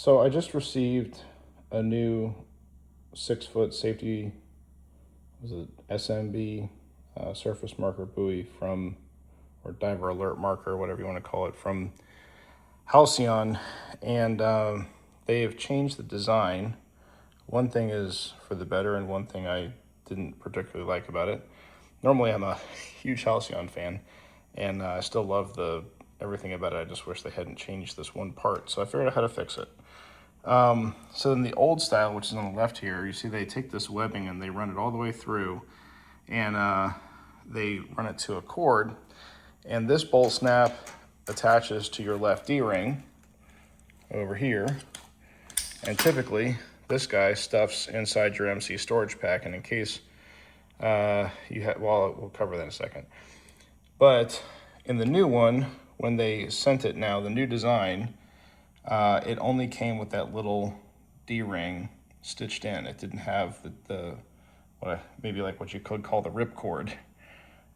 So I just received a new 6-foot safety, was it SMB surface marker buoy from, or diver alert marker, whatever you want to call it, from Halcyon, and they have changed the design. One thing is for the better, and one thing I didn't particularly like about it. Normally, I'm a huge Halcyon fan, and I still love everything about it. I just wish they hadn't changed this one part, so I figured out how to fix it. So in the old style, which is on the left here, you see they take this webbing and they run it all the way through, and they run it to a cord, and this bolt snap attaches to your left D-ring over here, and typically this guy stuffs inside your MC storage pack, and in case you have, well, we'll cover that in a second. But in the new one, when they sent it now, the new design, it only came with that little D-ring stitched in. It didn't have the maybe like what you could call the rip cord.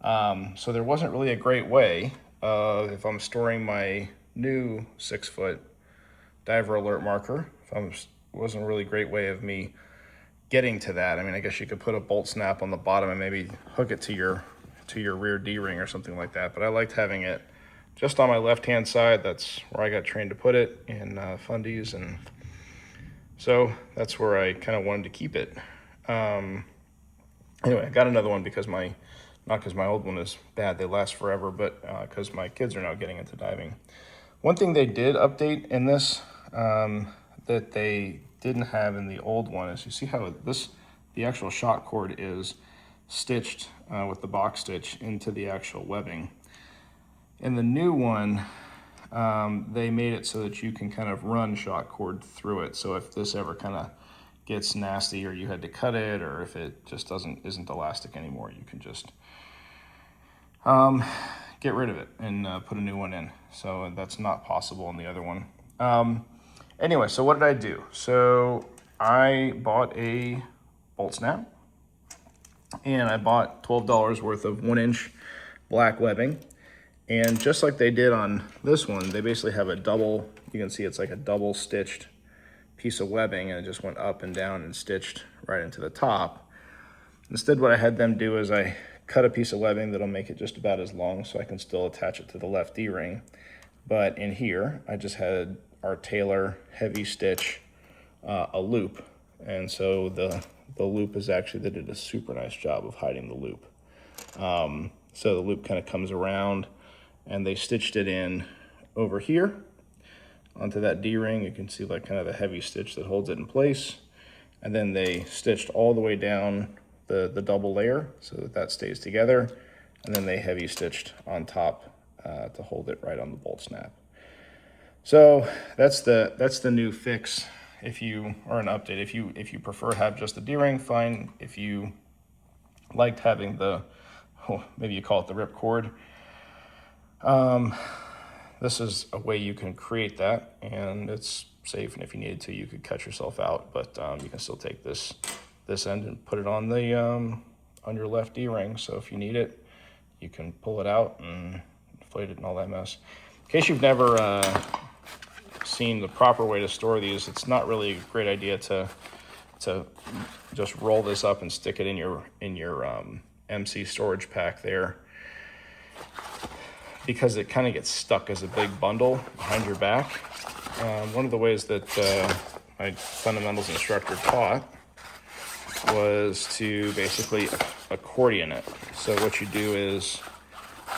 So there wasn't really a great way, if I'm storing my new 6-foot diver alert marker, wasn't a really great way of me getting to that. I mean, I guess you could put a bolt snap on the bottom and maybe hook it to your rear D-ring or something like that. But I liked having it just on my left-hand side. That's where I got trained to put it in fundies, and so that's where I kind of wanted to keep it. Anyway, I got another one because not because my old one is bad, they last forever, but because my kids are now getting into diving. One thing they did update in this that they didn't have in the old one is, you see how the actual shock cord is stitched with the box stitch into the actual webbing. In the new one, they made it so that you can kind of run shock cord through it. So if this ever kind of gets nasty, or you had to cut it, or if it just isn't elastic anymore, you can just get rid of it and put a new one in. So that's not possible in the other one. Anyway, so what did I do? So I bought a bolt snap, and I bought $12 worth of 1-inch black webbing. And just like they did on this one, they basically have a double, you can see it's like a double stitched piece of webbing, and it just went up and down and stitched right into the top. Instead, what I had them do is I cut a piece of webbing that'll make it just about as long so I can still attach it to the left D-ring. But in here, I just had our Taylor heavy stitch a loop. And so the loop is actually, they did a super nice job of hiding the loop. So the loop kind of comes around, and they stitched it in over here onto that D-ring. You can see like kind of a heavy stitch that holds it in place. And then they stitched all the way down the double layer so that stays together. And then they heavy stitched on top to hold it right on the bolt snap. So that's the new fix. If you, or an update, if you prefer to have just the D-ring, fine. If you liked having maybe you call it the rip cord, this is a way you can create that, and it's safe, and if you needed to, you could cut yourself out, but you can still take this end and put it on on your left D-ring. So if you need it, you can pull it out and inflate it and all that mess. In case you've never seen the proper way to store these, it's not really a great idea to just roll this up and stick it in your MC storage pack there, because it kind of gets stuck as a big bundle behind your back. One of the ways that my fundamentals instructor taught was to basically accordion it. So what you do is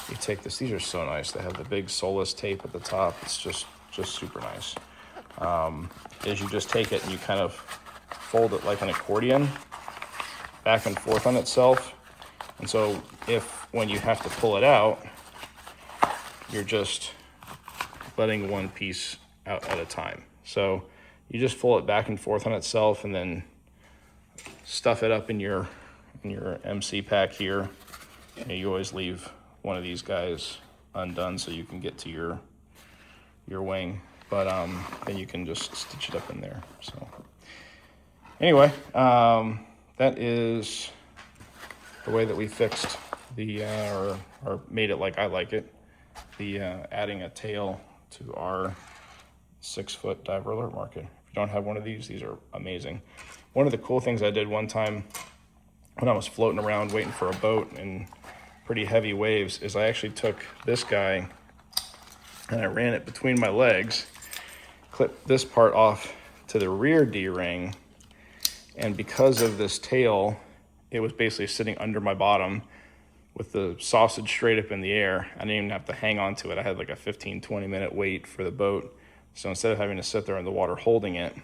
you take this, these are so nice, they have the big soulless tape at the top, it's just super nice. Is you just take it and you kind of fold it like an accordion back and forth on itself. And so when you have to pull it out, you're just letting one piece out at a time. So you just fold it back and forth on itself, and then stuff it up in your MC pack here. You always leave one of these guys undone so you can get to your wing, but then you can just stitch it up in there. So anyway, that is the way that we fixed or made it like I like it, adding a tail to our 6-foot diver alert marker. you don't have one of these are amazing. One of the cool things I did one time when I was floating around waiting for a boat in pretty heavy waves is I actually took this guy and I ran it between my legs, clipped this part off to the rear D-ring, and because of this tail, it was basically sitting under my bottom with the sausage straight up in the air. I didn't even have to hang on to it. I had like a 15-20 minute wait for the boat. So instead of having to sit there in the water holding it,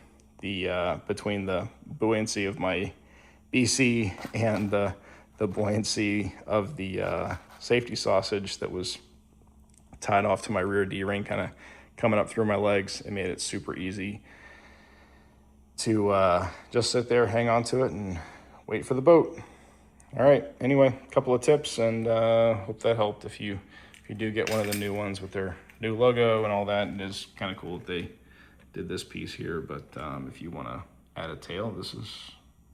between the buoyancy of my BC and the buoyancy of the safety sausage that was tied off to my rear D-ring, kind of coming up through my legs, it made it super easy to just sit there, hang on to it, and wait for the boat. All right, anyway, a couple of tips, and hope that helped. If you do get one of the new ones with their new logo and all that, it is kind of cool that they did this piece here, but if you want to add a tail, this is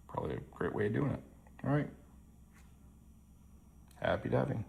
probably a great way of doing it. All right, happy diving.